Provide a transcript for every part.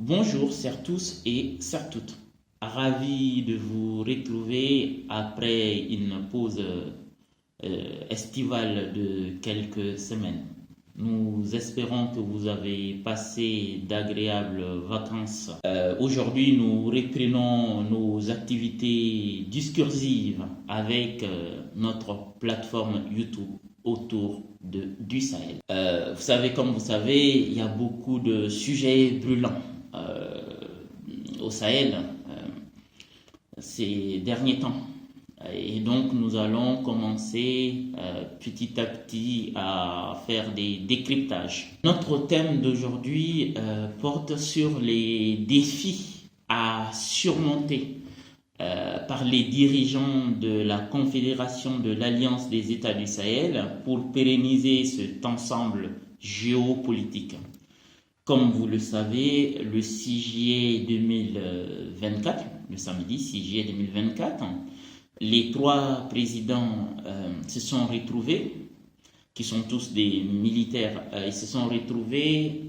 Bonjour, chers tous et chers toutes. Ravi de vous retrouver après une pause estivale de quelques semaines. Nous espérons que vous avez passé d'agréables vacances. Aujourd'hui, nous reprenons nos activités discursives avec notre plateforme YouTube autour du Sahel. Comme vous savez, il y a beaucoup de sujets brûlants au Sahel ces derniers temps. Et donc nous allons commencer petit à petit à faire des décryptages. Notre thème d'aujourd'hui porte sur les défis à surmonter par les dirigeants de la Confédération de l'Alliance des États du Sahel pour pérenniser cet ensemble géopolitique. Comme vous le savez, le 6 juillet 2024, le samedi 6 juillet 2024, les trois présidents se sont retrouvés, qui sont tous des militaires, ils se sont retrouvés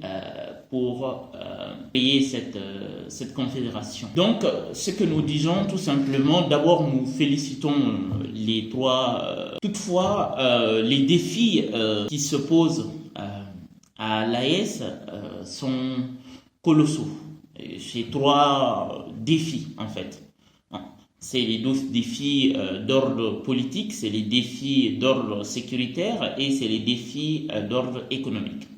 pour créer cette confédération. Donc, ce que nous disons tout simplement, d'abord nous félicitons les trois. Toutefois, les défis qui se posent à l'AES sont colossaux. Ces trois défis, en fait. C'est les défis d'ordre politique, c'est les défis d'ordre sécuritaire et c'est les défis d'ordre économique.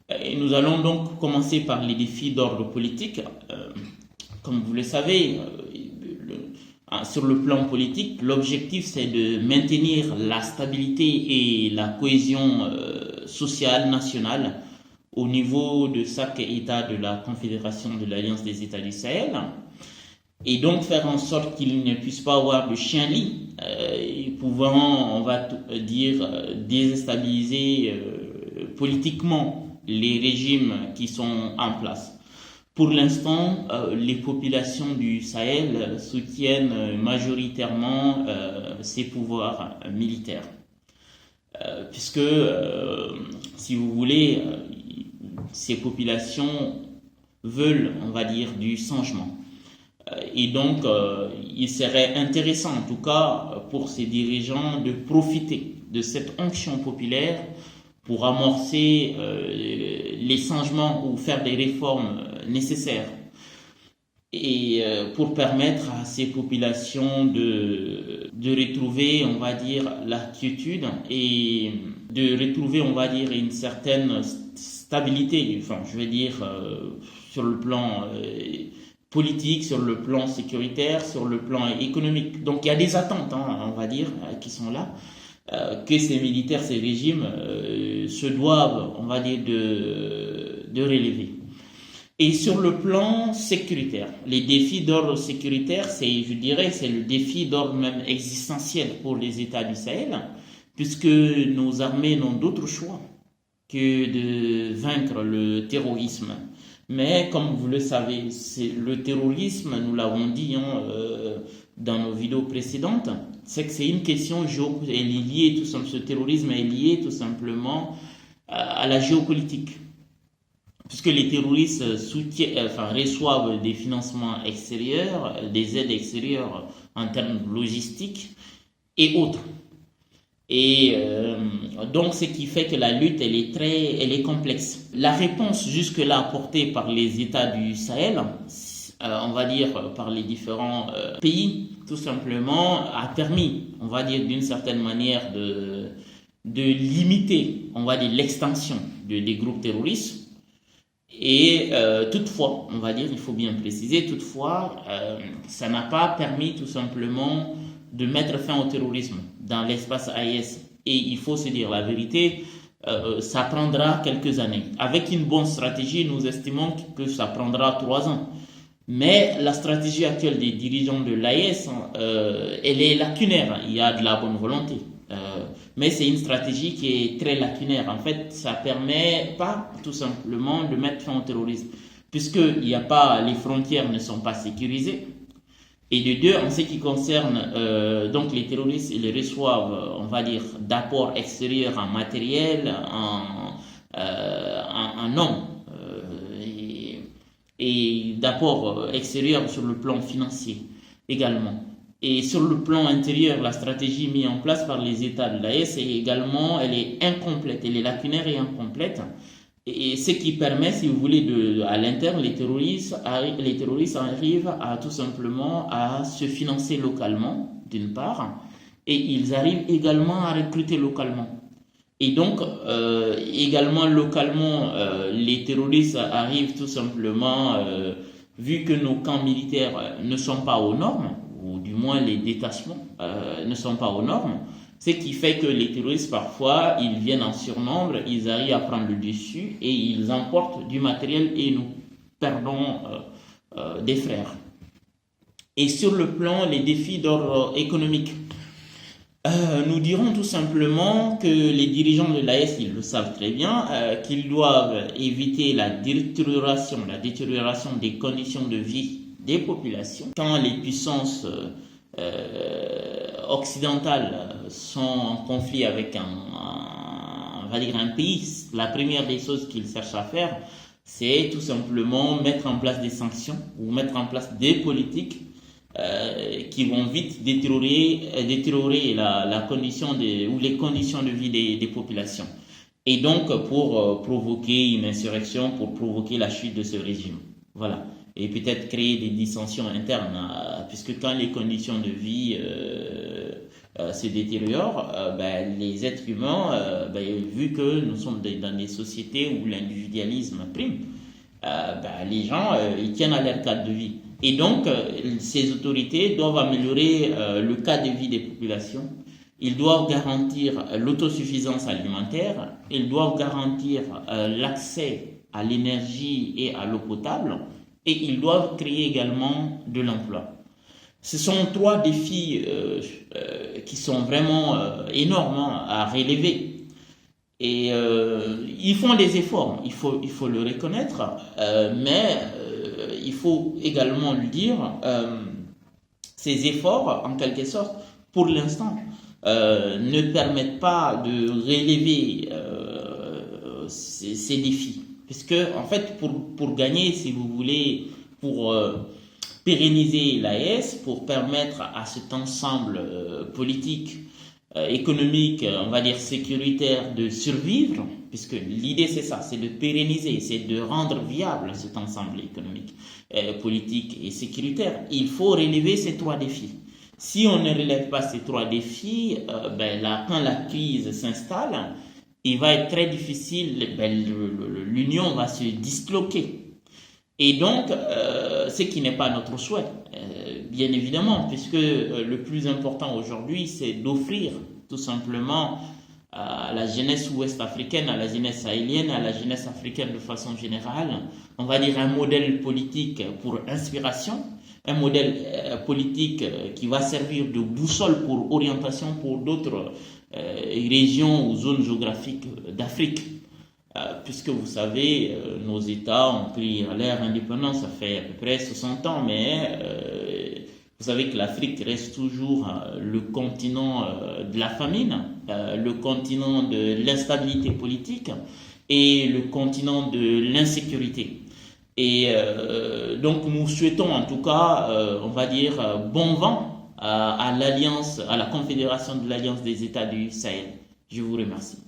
Et nous allons donc commencer par les défis d'ordre politique. Comme vous le savez, sur le plan politique, l'objectif c'est de maintenir la stabilité et la cohésion sociale nationale au niveau de chaque État de la Confédération de l'Alliance des États du Sahel, et donc faire en sorte qu'il ne puisse pas avoir de chien-lit pouvant, on va dire, déstabiliser politiquement les régimes qui sont en place. Pour l'instant, les populations du Sahel soutiennent majoritairement ces pouvoirs militaires. Puisque, si vous voulez, ces populations veulent, on va dire, du changement. Et donc, il serait intéressant, en tout cas, pour ces dirigeants de profiter de cette onction populaire pour amorcer les changements ou faire des réformes nécessaires et pour permettre à ces populations de retrouver, on va dire, la quiétude et de retrouver, on va dire, une certaine stabilité, enfin, je veux dire, sur le plan politique, sur le plan sécuritaire, sur le plan économique. Donc il y a des attentes, on va dire, qui sont là, que ces militaires, ces régimes se doivent, on va dire, de relever. Et sur le plan sécuritaire, les défis d'ordre sécuritaire, je dirais, c'est le défi d'ordre même existentiel pour les États du Sahel, puisque nos armées n'ont d'autre choix que de vaincre le terrorisme. Mais comme vous le savez, le terrorisme, nous l'avons dit dans nos vidéos précédentes, c'est que c'est une question ce terrorisme est lié tout simplement à la géopolitique. Puisque les terroristes reçoivent des financements extérieurs, des aides extérieures en termes logistiques et autres. Et donc, ce qui fait que la lutte, elle est complexe. La réponse jusque-là apportée par les États du Sahel, on va dire par les différents pays, tout simplement, a permis, on va dire d'une certaine manière, de limiter, on va dire, l'extension des groupes terroristes. Et toutefois, on va dire, il faut bien préciser, toutefois, ça n'a pas permis tout simplement de mettre fin au terrorisme dans l'espace AES. Et il faut se dire la vérité, ça prendra quelques années. Avec une bonne stratégie, nous estimons que ça prendra 3 ans. Mais la stratégie actuelle des dirigeants de l'AES, elle est lacunaire. Il y a de la bonne volonté. Mais c'est une stratégie qui est très lacunaire. En fait, ça ne permet pas tout simplement de mettre fin au terrorisme. Puisque les frontières ne sont pas sécurisées. Et de deux, en ce qui concerne donc les terroristes, ils reçoivent, on va dire, d'apports extérieurs en matériel, en hommes. et d'apport extérieur sur le plan financier également. Et sur le plan intérieur, la stratégie mise en place par les États de l'AES est également, elle est incomplète, elle est lacunaire et incomplète. Et ce qui permet, si vous voulez, à l'interne, les terroristes arrivent à tout simplement à se financer localement, d'une part, et ils arrivent également à recruter localement. Et donc, également localement, les terroristes arrivent tout simplement, vu que nos camps militaires ne sont pas aux normes, ou du moins les détachements ne sont pas aux normes, ce qui fait que les terroristes, parfois, ils viennent en surnombre, ils arrivent à prendre le dessus et ils emportent du matériel et nous perdons des frères. Et sur le plan, les défis d'ordre économique, nous dirons tout simplement que les dirigeants de l'AES, ils le savent très bien, qu'ils doivent éviter la détérioration des conditions de vie des populations. Quand les puissances occidentales sont en conflit avec on va dire un pays, la première des choses qu'ils cherchent à faire, c'est tout simplement mettre en place des sanctions ou mettre en place des politiques qui vont vite détériorer la condition ou les conditions de vie des populations. Et donc pour provoquer une insurrection, pour provoquer la chute de ce régime. Voilà. Et peut-être créer des dissensions internes, puisque quand les conditions de vie se détériorent, les êtres humains, vu que nous sommes dans des sociétés où l'individualisme prime, les gens ils tiennent à leur cadre de vie. Et donc, ces autorités doivent améliorer le cadre de vie des populations. Ils doivent garantir l'autosuffisance alimentaire. Ils doivent garantir l'accès à l'énergie et à l'eau potable. Et ils doivent créer également de l'emploi. Ce sont trois défis qui sont vraiment énormes à relever. Et ils font des efforts, il faut le reconnaître, mais il faut également le dire, ces efforts, en quelque sorte, pour l'instant, ne permettent pas de relever ces défis. Puisque, en fait, pour gagner, si vous voulez, pour pérenniser l'AES, pour permettre à cet ensemble politique, économique, on va dire sécuritaire, de survivre, puisque l'idée c'est ça, c'est de pérenniser, c'est de rendre viable cet ensemble économique, politique et sécuritaire, il faut relever ces trois défis. Si on ne relève pas ces trois défis, quand la crise s'installe, il va être très difficile, l'union va se disloquer. Et donc, ce qui n'est pas notre souhait, bien évidemment, puisque le plus important aujourd'hui, c'est d'offrir tout simplement à la jeunesse ouest-africaine, à la jeunesse sahélienne, à la jeunesse africaine de façon générale, on va dire un modèle politique pour inspiration, un modèle politique qui va servir de boussole pour orientation pour d'autres régions ou zones géographiques d'Afrique. Puisque vous savez, nos États ont pris leur indépendance, ça fait à peu près 60 ans, mais vous savez que l'Afrique reste toujours le continent de la famine, le continent de l'instabilité politique et le continent de l'insécurité. Et donc nous souhaitons en tout cas, on va dire, bon vent à l'alliance, à la confédération de l'Alliance des États du Sahel. Je vous remercie.